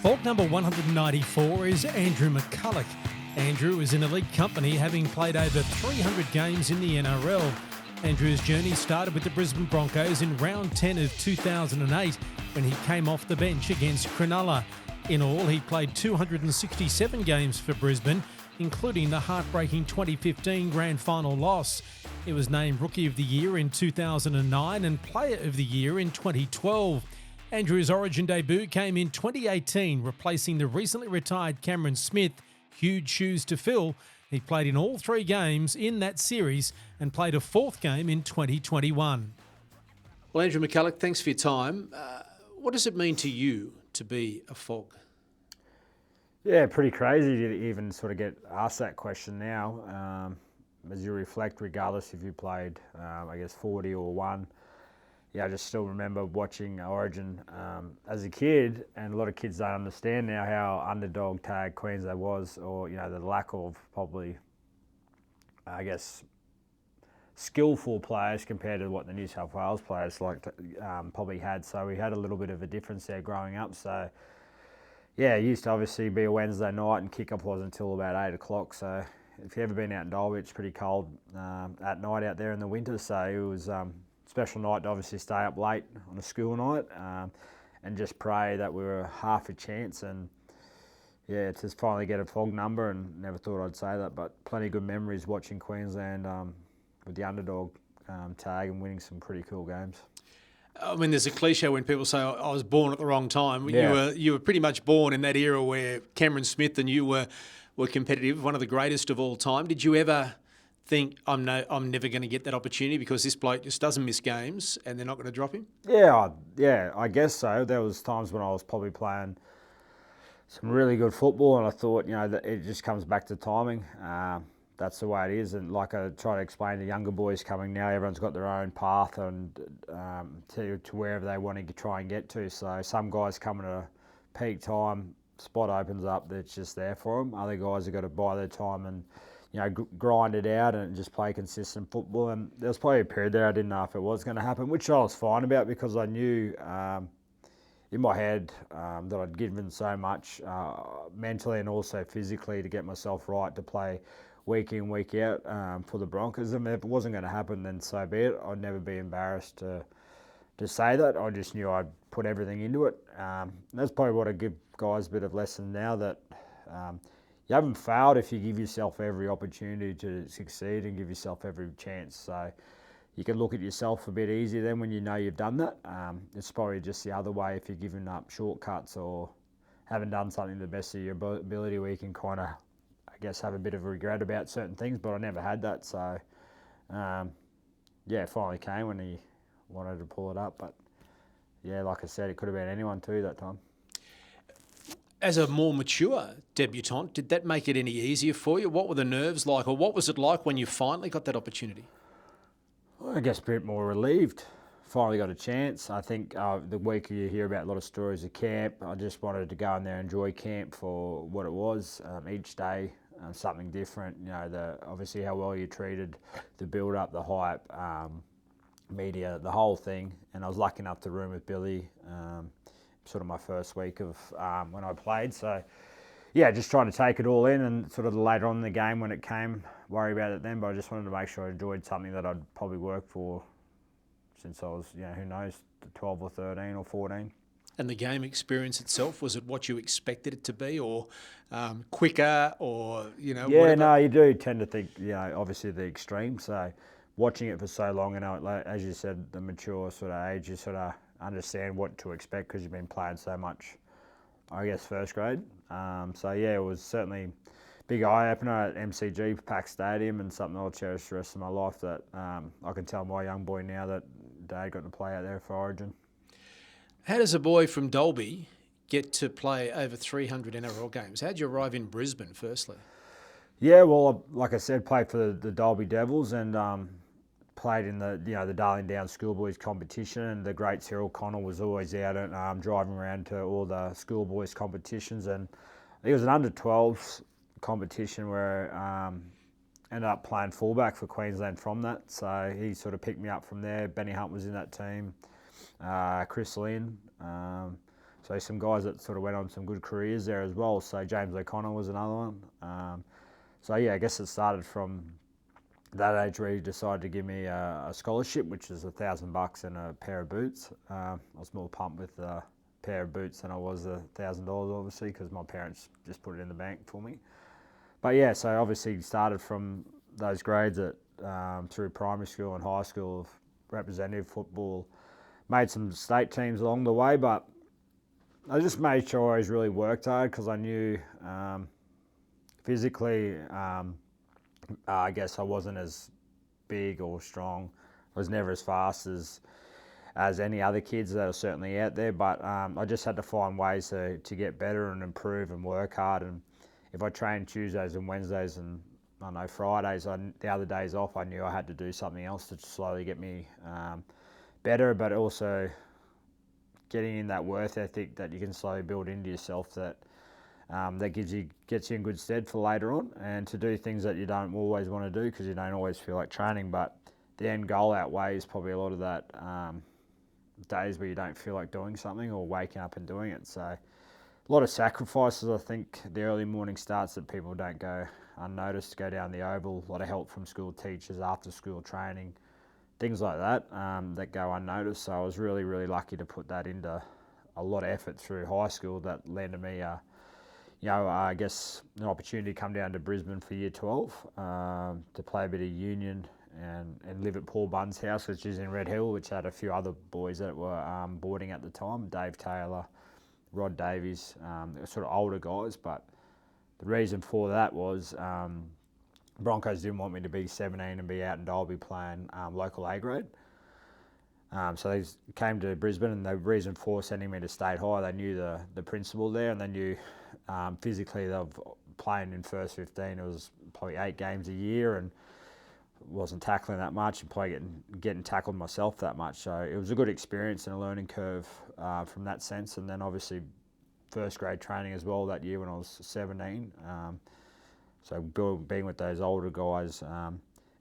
Fault number 194 is Andrew McCullough. Andrew is in elite company, having played over 300 games in the NRL. Andrew's journey started with the Brisbane Broncos in round 10 of 2008 when he came off the bench against Cronulla. In all, he played 267 games for Brisbane, including the heartbreaking 2015 grand final loss. He was named Rookie of the Year in 2009 and Player of the Year in 2012. Andrew's Origin debut came in 2018, replacing the recently retired Cameron Smith. Huge shoes to fill. He played in all 3 games in that series and played a 4th game in 2021. Well, Andrew McCullough, thanks for your time. What does it mean to you to be a FOG? Yeah, pretty crazy to even sort of get asked that question now. As you reflect, regardless if you played, 40 or 1. Yeah, I just still remember watching Origin as a kid, and a lot of kids don't understand now how underdog tag Queensland was, or the lack of probably, skillful players compared to what the New South Wales players probably had. So we had a little bit of a difference there growing up. So yeah, it used to obviously be a Wednesday night, and kickoff wasn't until about 8 o'clock. So if you've ever been out in Dalby, it's pretty cold at night out there in the winter. So it was special night to obviously stay up late on a school night and just pray that we were half a chance. And yeah, to finally get a FOG number, and never thought I'd say that, but plenty of good memories watching Queensland with the underdog tag and winning some pretty cool games. I mean, there's a cliche when people say, I was born at the wrong time. Yeah. You were pretty much born in that era where Cameron Smith and you were competitive, one of the greatest of all time. Did you ever think, I'm never going to get that opportunity because this bloke just doesn't miss games and they're not going to drop him? Yeah, I guess so. There was times when I was probably playing some really good football, and I thought, that it just comes back to timing. That's the way it is. And like I try to explain to younger boys coming now, everyone's got their own path and to wherever they want to try and get to. So some guys come at a peak time, spot opens up that's just there for them. Other guys have got to buy their time and grind it out and just play consistent football. And there was probably a period there I didn't know if it was going to happen, which I was fine about because I knew in my head that I'd given so much mentally and also physically to get myself right to play week in, week out for the Broncos. I mean, if it wasn't going to happen, then so be it. I'd never be embarrassed to say that. I just knew I'd put everything into it. That's probably what I give guys a bit of lesson now, that you haven't failed if you give yourself every opportunity to succeed and give yourself every chance. So you can look at yourself a bit easier then when you know you've done that. It's probably just the other way if you're giving up shortcuts or haven't done something to the best of your ability, where you can kind of, have a bit of regret about certain things. But I never had that. So, it finally came when he wanted to pull it up. But yeah, like I said, it could have been anyone too that time. As a more mature debutant, did that make it any easier for you? What were the nerves like, or what was it like when you finally got that opportunity? Well, I guess a bit more relieved. Finally got a chance. I think the week you hear about a lot of stories of camp, I just wanted to go in there and enjoy camp for what it was. Each day, something different. Obviously how well you're treated, the build-up, the hype, media, the whole thing. And I was lucky enough to room with Billy, sort of my first week of when I played. So, yeah, just trying to take it all in, and sort of later on in the game when it came, worry about it then. But I just wanted to make sure I enjoyed something that I'd probably worked for since I was, who knows, 12 or 13 or 14. And the game experience itself, was it what you expected it to be, or quicker, or, Yeah, whatever? No, you do tend to think, obviously the extreme. So watching it for so long, and as you said, the mature sort of age, you sort of understand what to expect because you've been playing so much, first grade. It was certainly a big eye-opener at MCG Pack Stadium, and something I'll cherish the rest of my life, that I can tell my young boy now that Dad got to play out there for Origin. How does a boy from Dalby get to play over 300 NRL games? How did you arrive in Brisbane, firstly? Yeah, well, like I said, played for the Dalby Devils, and played in the Darling Downs schoolboys competition, and the great Cyril Connell was always out and driving around to all the schoolboys competitions. And I think it was an under-12s competition where ended up playing fullback for Queensland from that. So he sort of picked me up from there. Benny Hunt was in that team, Chris Lynn. So some guys that sort of went on some good careers there as well. So James O'Connor was another one. So yeah, I guess it started from that age where he decided to give me a scholarship, which is $1,000 and a pair of boots. I was more pumped with a pair of boots than I was $1,000, obviously, because my parents just put it in the bank for me. But yeah, so obviously started from those grades through primary school and high school of representative football. Made some state teams along the way, but I just made sure I always really worked hard because I knew physically, I guess I wasn't as big or strong. I was never as fast as any other kids that are certainly out there, but I just had to find ways to get better and improve and work hard. And if I trained Tuesdays and Wednesdays and I know Fridays, the other days off, I knew I had to do something else to slowly get me better, but also getting in that worth ethic that you can slowly build into yourself that gets you in good stead for later on, and to do things that you don't always want to do because you don't always feel like training, but the end goal outweighs probably a lot of that days where you don't feel like doing something or waking up and doing it. So a lot of sacrifices. I think the early morning starts that people don't go unnoticed, go down the oval, a lot of help from school teachers, after school training, things like that that go unnoticed. So I was really, really lucky to put that into a lot of effort through high school that landed me I guess an opportunity to come down to Brisbane for year 12 to play a bit of union and live at Paul Bunn's house, which is in Red Hill, which had a few other boys that were boarding at the time, Dave Taylor, Rod Davies, they were sort of older guys, but the reason for that was Broncos didn't want me to be 17 and be out in Dalby playing local A grade. So they came to Brisbane, and the reason for sending me to State High, they knew the principal there, and they knew physically they were playing in first 15. It was probably 8 games a year, and wasn't tackling that much, and probably getting tackled myself that much. So it was a good experience and a learning curve from that sense. And then obviously first grade training as well that year when I was 17. So being with those older guys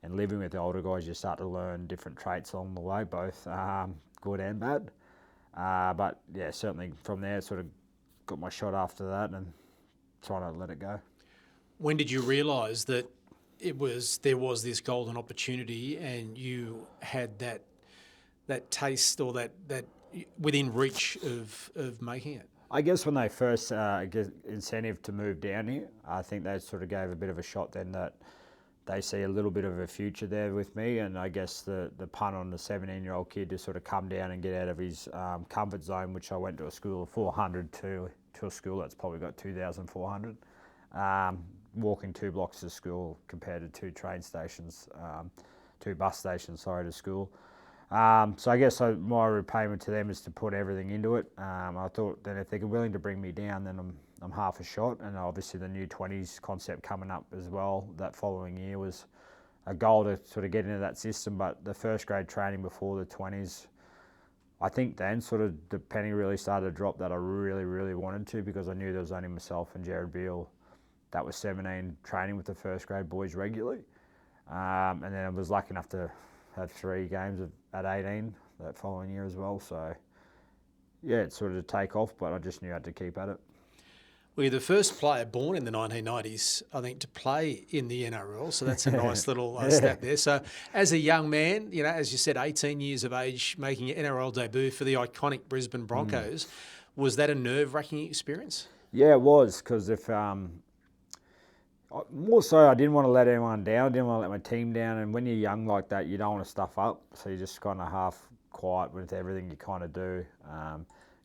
and living with the older guys, you start to learn different traits along the way, both good and bad. But yeah, certainly from there, sort of got my shot after that and trying to let it go. When did you realise that there was this golden opportunity and you had that taste or that within reach of making it? I guess when they first get incentive to move down here, I think they sort of gave a bit of a shot then that they see a little bit of a future there with me, and I guess the punt on the 17-year-old kid to sort of come down and get out of his comfort zone, which I went to a school of 400 to a school that's probably got 2,400. Walking 2 blocks to school compared to 2 train stations, 2 bus stations, to school. So I guess my repayment to them is to put everything into it. I thought that if they're willing to bring me down, then I'm half a shot. And obviously the new 20s concept coming up as well that following year was a goal to sort of get into that system. But the first grade training before the 20s, I think then sort of the penny really started to drop that I really, really wanted to, because I knew there was only myself and Jared Beale that was 17 training with the first grade boys regularly. And then I was lucky enough to have 3 games at 18 that following year as well. So yeah, it sort of take off, but I just knew I had to keep at it. Well, you're the first player born in the 1990s, I think, to play in the NRL. So that's a nice little stat there. So as a young man, as you said, 18 years of age, making your NRL debut for the iconic Brisbane Broncos, was that a nerve-wracking experience? Yeah, it was, because more so I didn't want to let anyone down. I didn't want to let my team down. And when you're young like that, you don't want to stuff up. So you're just kind of half quiet with everything you kind of do.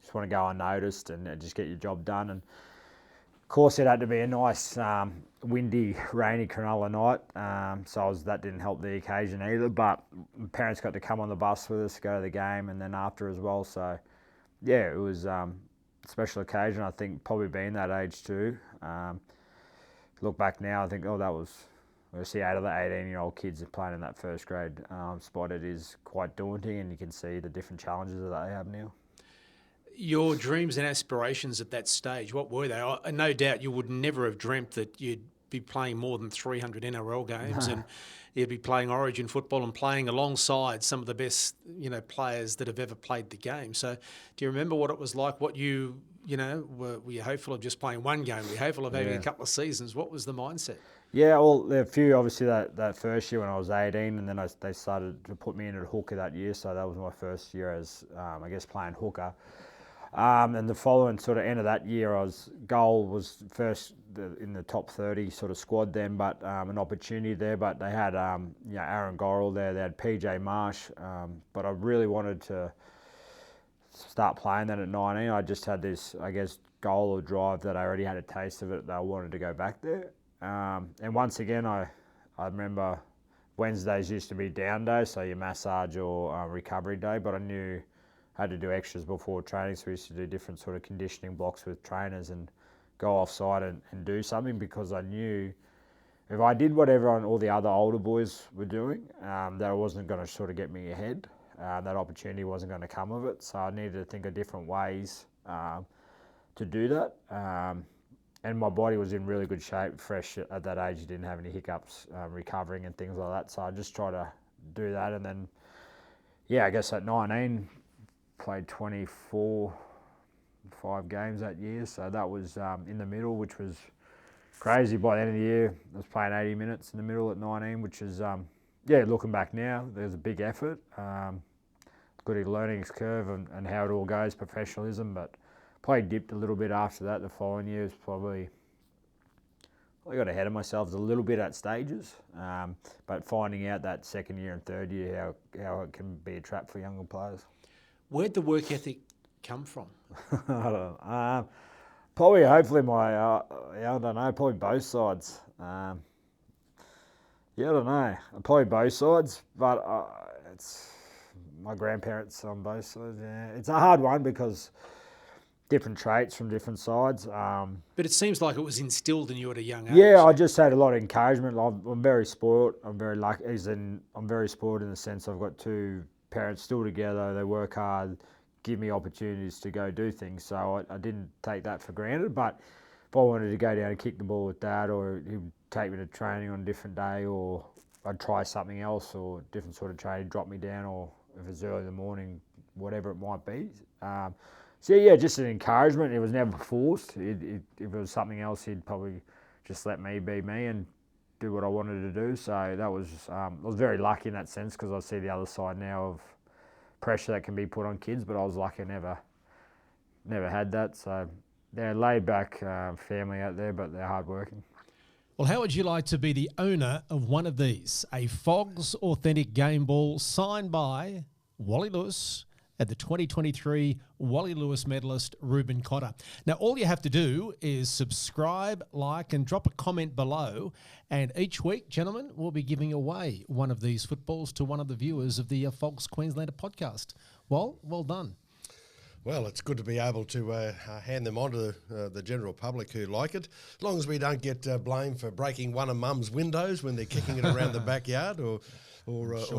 Just want to go unnoticed and just get your job done. And of course, it had to be a nice, windy, rainy Cronulla night. So that didn't help the occasion either. But my parents got to come on the bus with us, go to the game, and then after as well. So yeah, it was a special occasion. I think probably being that age too. Look back now, I think, that was, obviously 8 of the 18-year-old kids playing in that first grade spot. It is quite daunting, and you can see the different challenges that they have now. Your dreams and aspirations at that stage, what were they? No doubt you would never have dreamt that you'd be playing more than 300 NRL games and you'd be playing Origin football and playing alongside some of the best, players that have ever played the game. So do you remember what it was like, what you were you hopeful of just playing one game? Were you hopeful of having a couple of seasons? What was the mindset? Yeah, well, there were a few, obviously, that first year when I was 18, and then they started to put me in at hooker that year, so that was my first year as, playing hooker. And the following sort of end of that year, goal was first in the top 30 sort of squad then, but an opportunity there. But they had Aaron Gorrell there, they had PJ Marsh, but I really wanted to start playing that at 19. I just had this, goal or drive that I already had a taste of it, that I wanted to go back there. And once again, I remember Wednesdays used to be down day, so your massage or recovery day, but I knew I had to do extras before training, so we used to do different sort of conditioning blocks with trainers and go offside and do something, because I knew if I did what all the other older boys were doing, that it wasn't going to sort of get me ahead. That opportunity wasn't going to come of it, so I needed to think of different ways to do that. And my body was in really good shape, fresh at that age. You didn't have any hiccups recovering and things like that, so I just tried to do that. And then, at 19, played 24, 5 games that year, so that was in the middle, which was crazy. By the end of the year, I was playing 80 minutes in the middle at 19, which is, looking back now, there's a big effort. Good learning curve and how it all goes, professionalism, but probably dipped a little bit after that. The following year was I got ahead of myself a little bit at stages, but finding out that second year and third year how it can be a trap for younger players. Where'd the work ethic come from? I don't know. Probably, hopefully, probably both sides. I don't know. Probably both sides, but it's my grandparents on both sides. Yeah, it's a hard one because different traits from different sides. But it seems like it was instilled in you at a young age. Yeah, I just had a lot of encouragement. I'm very spoiled. I'm very lucky. I'm very spoiled in the sense I've got 2 parents still together. They work hard, give me opportunities to go do things. So I didn't take that for granted. But if I wanted to go down and kick the ball with Dad, or he'd take me to training on a different day, or I'd try something else or different sort of training, drop me down, or if it's early in the morning, whatever it might be. Just an encouragement. It was never forced. If it was something else, he'd probably just let me be me and do what I wanted to do. So that was, I was very lucky in that sense, because I see the other side now of pressure that can be put on kids, but I was lucky I never had that. So they're laid back family out there, but they're hardworking. Well, how would you like to be the owner of one of these? A FOGS authentic game ball signed by Wally Lewis at the 2023 Wally Lewis medalist Reuben Cotter. Now, all you have to do is subscribe, like, and drop a comment below. And each week, gentlemen, we'll be giving away one of these footballs to one of the viewers of the FOGS Queenslander podcast. Well done. Well, it's good to be able to hand them on to the general public who like it, as long as we don't get blamed for breaking one of Mum's windows when they're kicking it around the backyard or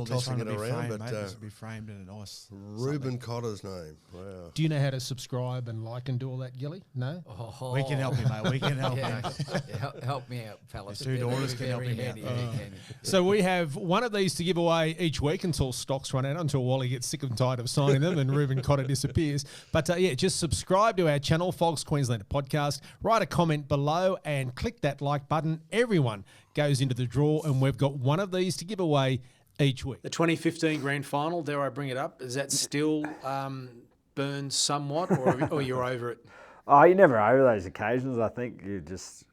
tossing it around. But this will be framed in a nice Reuben Cotter's name. Wow. Do you know how to subscribe and like and do all that, Gilly? No? Oh. We can help you, mate. We can help you. Help me out, fellas. The 2 daughters can help you out. So we have one of these to give away each week until stocks run out, until Wally gets sick and tired of signing them and Reuben Cotter disappears. But just subscribe to our channel, FOGS Queenslander Podcast. Write a comment below and click that like button. Everyone goes into the draw, and we've got one of these to give away each week. The 2015 grand final, dare I bring it up, is that still burned somewhat, or you're over it? Oh, you're never over those occasions. I think you just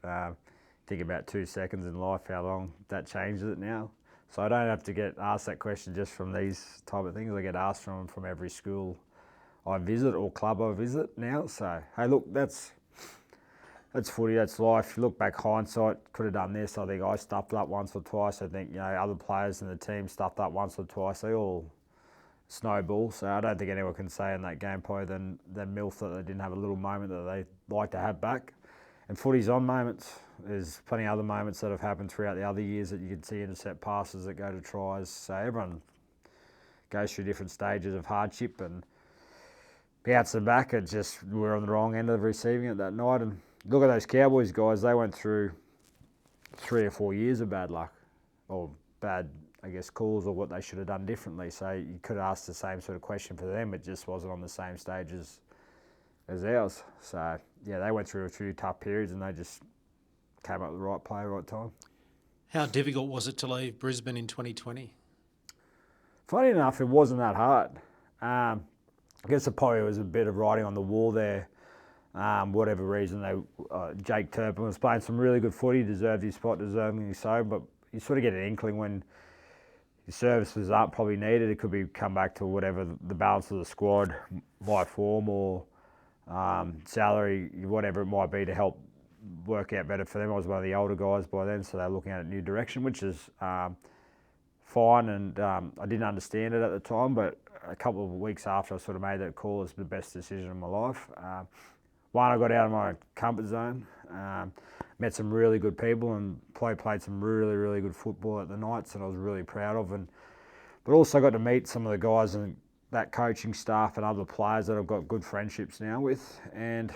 think about 2 seconds in life, how long that changes it now. So I don't have to get asked that question just from these type of things. I get asked from every school I visit or club I visit now. So, hey, look, that's footy, that's life. You look back, hindsight, could have done this. I think I stuffed up once or twice. I think, other players in the team stuffed up once or twice. They all snowball. So I don't think anyone can say in that game probably than MILF that they didn't have a little moment that they like to have back. And footy's on moments. There's plenty of other moments that have happened throughout the other years that you can see intercept passes that go to tries. So everyone goes through different stages of hardship, and outs and back, it just, we're on the wrong end of receiving it that night. And look at those Cowboys guys, they went through 3 or 4 years of bad luck, or bad, calls, or what they should have done differently. So you could ask the same sort of question for them. It just wasn't on the same stage as as ours. So, yeah, they went through a few tough periods and they just came up with the right play, right time. How difficult was it to leave Brisbane in 2020? Funny enough, it wasn't that hard. I guess it probably was a bit of writing on the wall there. Whatever reason, Jake Turpin was playing some really good footy, deserved his spot, deservingly so, but you sort of get an inkling when your services aren't probably needed. It could be come back to whatever the balance of the squad, by form or salary, whatever it might be to help work out better for them. I was one of the older guys by then, so they're looking at a new direction, which is fine, and I didn't understand it at the time, but a couple of weeks after I sort of made that call, it's the best decision of my life. One, I got out of my comfort zone, met some really good people and played some really, really good football at the Knights, and I was really proud of. But also got to meet some of the guys and that coaching staff and other players that I've got good friendships now with. And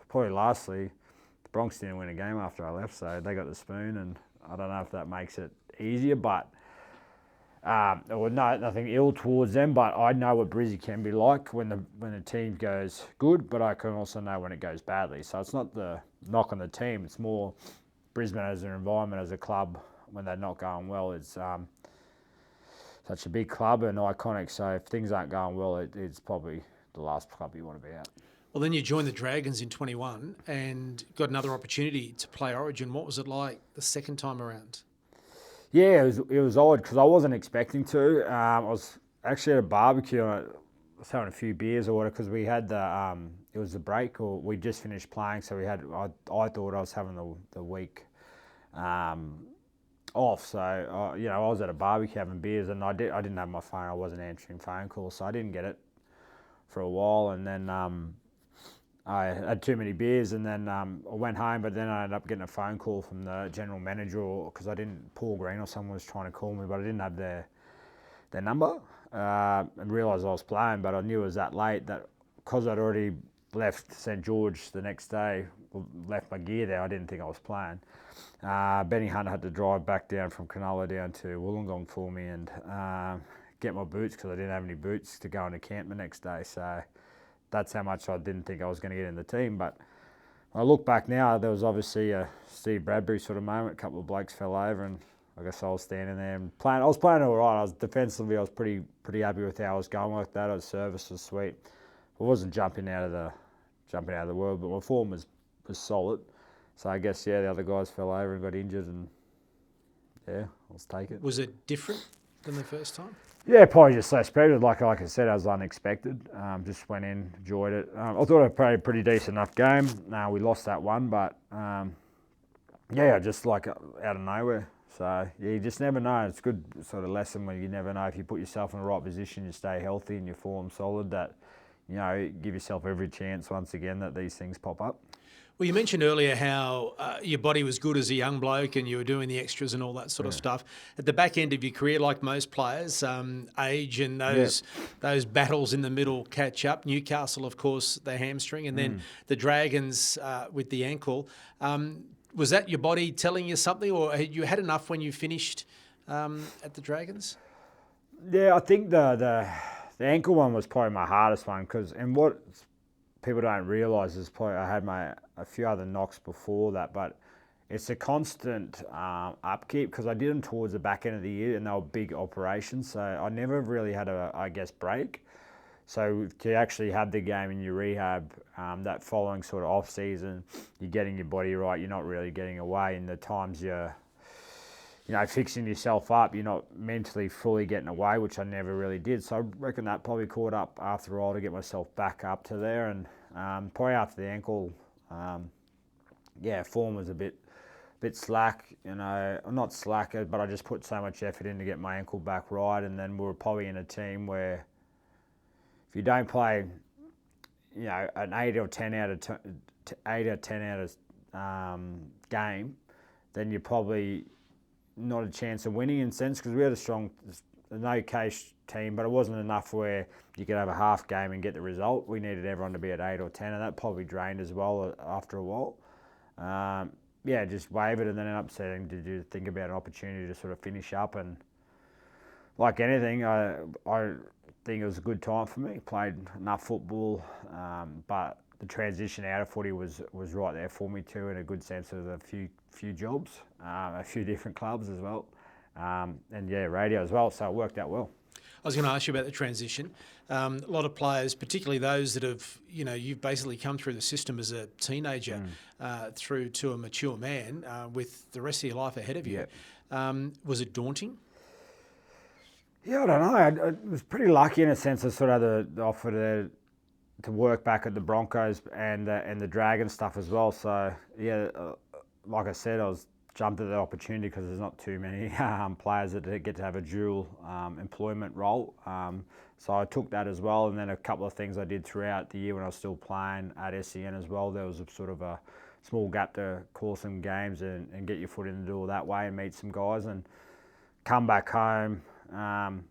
probably lastly, the Broncos didn't win a game after I left, so they got the spoon, and I don't know if that makes it easier, but nothing ill towards them, but I know what Brizzy can be like when the team goes good, but I can also know when it goes badly. So it's not the knock on the team, it's more Brisbane as an environment, as a club, when they're not going well. It's such a big club and iconic, so if things aren't going well, it's probably the last club you want to be at. Well, then you joined the Dragons in 21 and got another opportunity to play Origin. What was it like the second time around? Yeah, it was odd because I wasn't expecting to. I was actually at a barbecue and I was having a few beers or whatever because we had it was the break, or we just finished playing, so I thought I was having the week off. So I was at a barbecue having beers and I didn't have my phone. I wasn't answering phone calls, so I didn't get it for a while, and then I had too many beers, and then I went home, but then I ended up getting a phone call from the general manager, because Paul Green or someone was trying to call me, but I didn't have their number, and realised I was playing, but I knew it was that late that because I'd already left St George the next day, left my gear there, I didn't think I was playing. Benny Hunter had to drive back down from Cronulla down to Wollongong for me and get my boots because I didn't have any boots to go into camp the next day, so that's how much I didn't think I was going to get in the team. But when I look back now, there was obviously a Steve Bradbury sort of moment. A couple of blokes fell over, and I guess I was standing there and playing. I was playing all right. I was defensively, I was pretty happy with how I was going like that. Service was sweet. I wasn't jumping out of the world, but my form was solid. So I guess the other guys fell over and got injured, and let's take it. Was it different than the first time? Yeah, probably just so spread. Like I said, I was unexpected. Just went in, enjoyed it. I thought I played a pretty decent enough game. We lost that one, but just like out of nowhere. So you just never know. It's a good sort of lesson when you never know. If you put yourself in the right position, you stay healthy and your form solid, that give yourself every chance once again that these things pop up. Well, you mentioned earlier how your body was good as a young bloke and you were doing the extras and all that sort of stuff. At the back end of your career, like most players, age and those battles in the middle catch up. Newcastle, of course, the hamstring, and then the Dragons with the ankle. Was that your body telling you something, or had you had enough when you finished at the Dragons? Yeah, I think the ankle one was probably my hardest one and what people don't realise is probably I had a few other knocks before that, but it's a constant upkeep because I did them towards the back end of the year and they were big operations, so I never really had a break. So to actually have the game in your rehab, that following sort of off season, you're getting your body right, you're not really getting away, and the times you're fixing yourself up, you're not mentally fully getting away, which I never really did. So I reckon that probably caught up after a while to get myself back up to there. And probably after the ankle, form was a bit slack. Not slack, but I just put so much effort in to get my ankle back right. And then we were probably in a team where if you don't play, an 8 or 10 out of game, then you're probably not a chance of winning in a sense, because we had an okay team, but it wasn't enough where you could have a half game and get the result. We needed everyone to be at 8 or 10, and that probably drained as well after a while. Just wavered and then ended up saying, did you think about an opportunity to sort of finish up? And like anything, I think it was a good time for me. Played enough football, but the transition out of footy was right there for me too, in a good sense of a few jobs, a few different clubs as well, and yeah, radio as well. So it worked out well. I was going to ask you about the transition. A lot of players, particularly those that have, you've basically come through the system as a teenager through to a mature man with the rest of your life ahead of you. Yep. Was it daunting? Yeah, I don't know. I was pretty lucky in a sense. I sort of had the offer to work back at the Broncos and the Dragon stuff as well. So yeah, like I said, I was jumped at the opportunity because there's not too many players that get to have a dual employment role. So I took that as well, and then a couple of things I did throughout the year when I was still playing at SEN as well. There was a sort of a small gap to call some games and get your foot in the door that way and meet some guys and come back home. And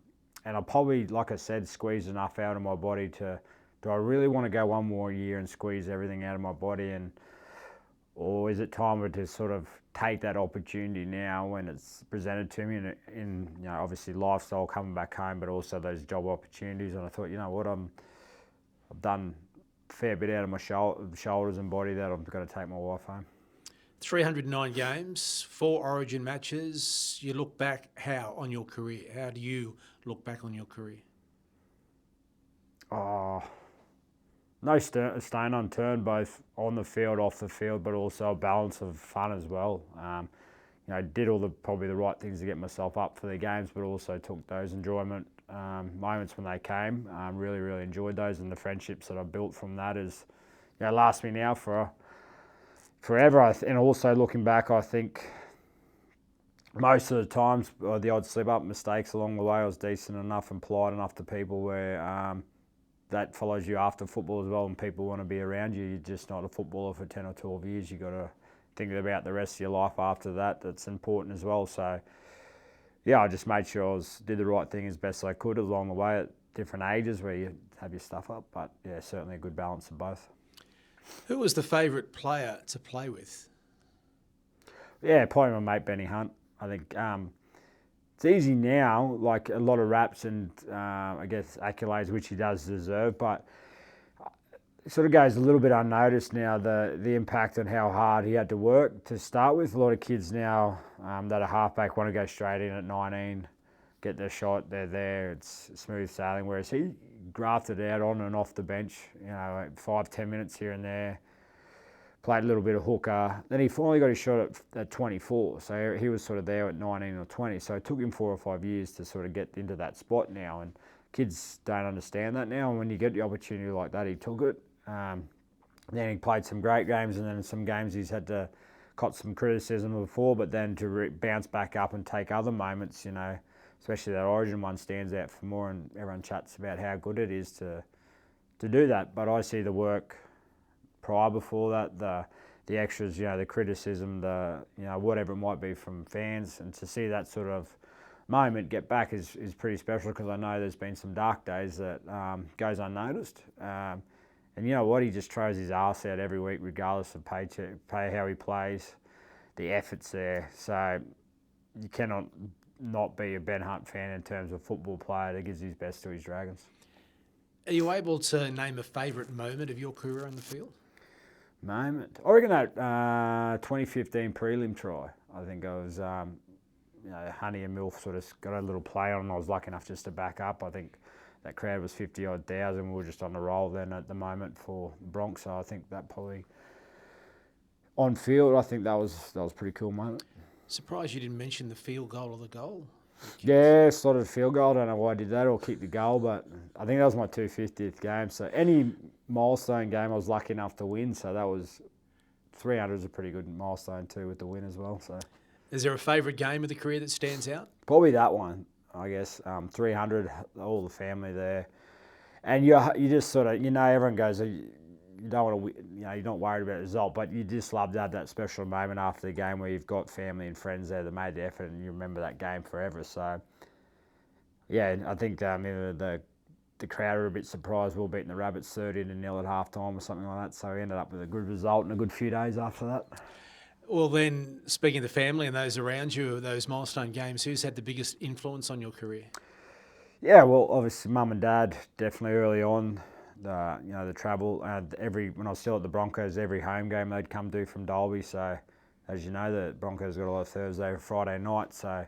I probably, like I said, squeezed enough out of my body to, do I really want to go one more year and squeeze everything out of my body, or is it time to sort of take that opportunity now when it's presented to me in obviously lifestyle coming back home, but also those job opportunities. And I thought, you know what, I've done a fair bit out of my shoulders and body that I'm going to take my wife home. 309 games, 4 Origin matches. You look back how on your career? How do you look back on your career? Oh, no stone unturned, both on the field, off the field, but also a balance of fun as well. Did probably the right things to get myself up for the games, but also took those enjoyment moments when they came. Really, really enjoyed those, and the friendships that I built from that last me now for forever. And also looking back, I think most of the times, the odd slip up, mistakes along the way, I was decent enough and polite enough to people where that follows you after football as well, and people want to be around you. You're just not a footballer for 10 or 12 years. You've got to think about the rest of your life after that. That's important as well. So, yeah, I just made sure I did the right thing as best I could along the way at different ages where you have your stuff up. But, yeah, certainly a good balance of both. Who was the favourite player to play with? Yeah, probably my mate Benny Hunt. I think it's easy now, like a lot of raps and I guess accolades, which he does deserve, but it sort of goes a little bit unnoticed now, the impact on how hard he had to work to start with. A lot of kids now that are halfback want to go straight in at 19, get their shot, they're there, it's smooth sailing, whereas he grafted out on and off the bench, 5-10 minutes here and there. Played a little bit of hooker. Then he finally got his shot at 24. So he was sort of there at 19 or 20. So it took him 4 or 5 years to sort of get into that spot now. And kids don't understand that now. And when you get the opportunity like that, he took it. Then he played some great games, and then some games he's had to caught some criticism before, but then to bounce back up and take other moments, especially that Origin one stands out for more, and everyone chats about how good it is to do that. But I see the work prior before that, the extras, the criticism, whatever it might be from fans, and to see that sort of moment get back is pretty special, because I know there's been some dark days that goes unnoticed. And you know what, he just throws his arse out every week regardless of pay how he plays. The effort's there, so you cannot not be a Ben Hunt fan in terms of football player that gives his best to his Dragons. Are you able to name a favourite moment of your career on the field? Moment. I reckon that 2015 prelim try. I think I was, Honey and Milf sort of got a little play on, and I was lucky enough just to back up. I think that crowd was 50-odd thousand. We were just on the roll then at the moment for the Bronx. So I think that probably on field, I think that was a pretty cool moment. Surprised you didn't mention the field goal or the goal. Yeah, slotted field goal. I don't know why I did that or kicked the goal, but I think that was my 250th game. So any milestone game I was lucky enough to win. So that was 300 is a pretty good milestone too with the win as well. So, is there a favourite game of the career that stands out? Probably that one, I guess. 300, all the family there, and you just sort of everyone goes. You don't want to, you're not worried about the result, but you just love to have that special moment after the game where you've got family and friends there that made the effort, and you remember that game forever. So, yeah, I think the crowd were a bit surprised we were beating the Rabbits 30-0 at halftime or something like that. So we ended up with a good result and a good few days after that. Well, then, speaking of the family and those around you, those milestone games, who's had the biggest influence on your career? Yeah, well, obviously, mum and dad definitely early on. The travel. When I was still at the Broncos, every home game they'd come do from Dalby. So, as you know, the Broncos got a lot of Thursday and Friday night. So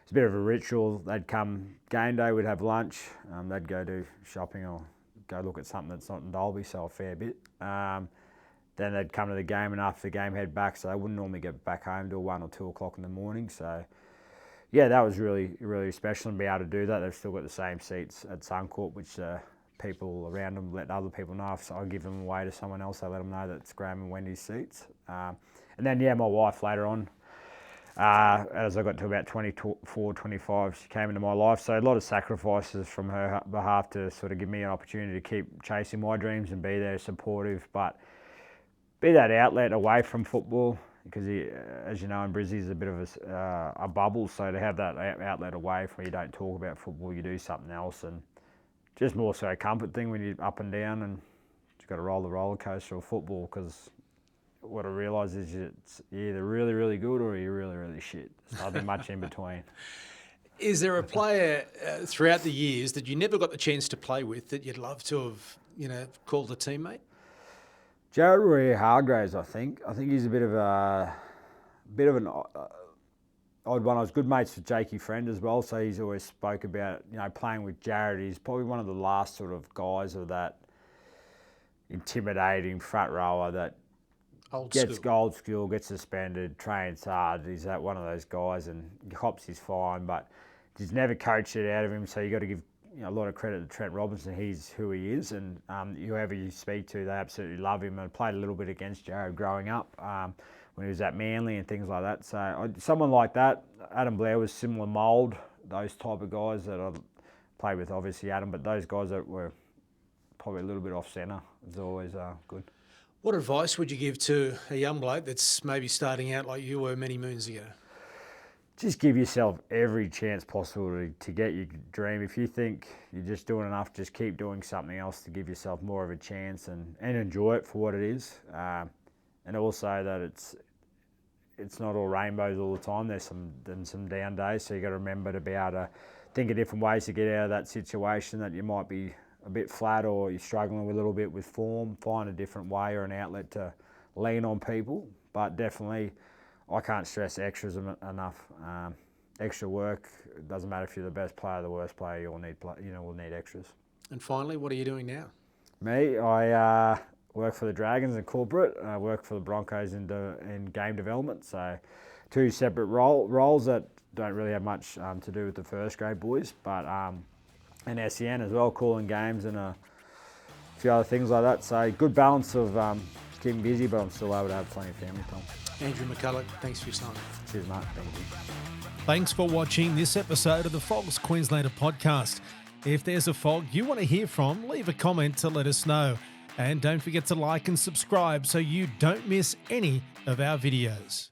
it's a bit of a ritual. They'd come game day, we'd have lunch. They'd go do shopping or go look at something that's not in Dalby, so a fair bit. Then they'd come to the game, and after the game, head back. So they wouldn't normally get back home till 1 or 2 o'clock in the morning. So, yeah, that was really, really special, and be able to do that. They've still got the same seats at Suncorp, which people around them let other people know. If I give them away to someone else, they let them know that it's Graham and Wendy's seats. And then, my wife later on, as I got to about 24, 25, she came into my life. So a lot of sacrifices from her behalf to sort of give me an opportunity to keep chasing my dreams and be there supportive, but be that outlet away from football, because as you know, in Brizzy is a bit of a bubble. So to have that outlet away from where you don't talk about football, you do something else, and just more so a comfort thing when you're up and down and you've got to roll the roller coaster of football, because what I realise is you're either really, really good or you're really, really shit. There's nothing much in between. Is there a player throughout the years that you never got the chance to play with that you'd love to have, called a teammate? Jared Roy-Hargraves, I think. I think he's a bit of an odd one. I was good mates with Jakey Friend as well, so he's always spoke about, playing with Jared. He's probably one of the last sort of guys of that intimidating front rower that gets old school, gets suspended, trains hard. He's one of those guys, and hops is fine, but he's never coached it out of him, so you got to give a lot of credit to Trent Robinson. He's who he is, and whoever you speak to, they absolutely love him. I played a little bit against Jared growing up when he was at Manly and things like that. So someone like that, Adam Blair was similar mould, those type of guys that I played with, obviously Adam, but those guys that were probably a little bit off centre is always good. What advice would you give to a young bloke that's maybe starting out like you were many moons ago? Just give yourself every chance possible to get your dream. If you think you're just doing enough, just keep doing something else to give yourself more of a chance and enjoy it for what it is. And also that it's not all rainbows all the time. There's some down days, so you got to remember to be able to think of different ways to get out of that situation that you might be a bit flat or you're struggling with a little bit with form. Find a different way or an outlet to lean on people, but definitely. I can't stress extras enough. Extra work. It doesn't matter if you're the best player or the worst player. You'll need extras. And finally, what are you doing now? Me, I work for the Dragons in corporate. I work for the Broncos in game development. So, 2 separate roles that don't really have much to do with the first grade boys, but and SEN as well, calling games and a few other things like that. So, good balance of keeping busy, but I'm still able to have plenty of family time. Andrew McCullough, thanks for your time. Cheers, mate. Thank you. Thanks for watching this episode of the FOGS Queenslander Podcast. If there's a FOG you want to hear from, leave a comment to let us know. And don't forget to like and subscribe so you don't miss any of our videos.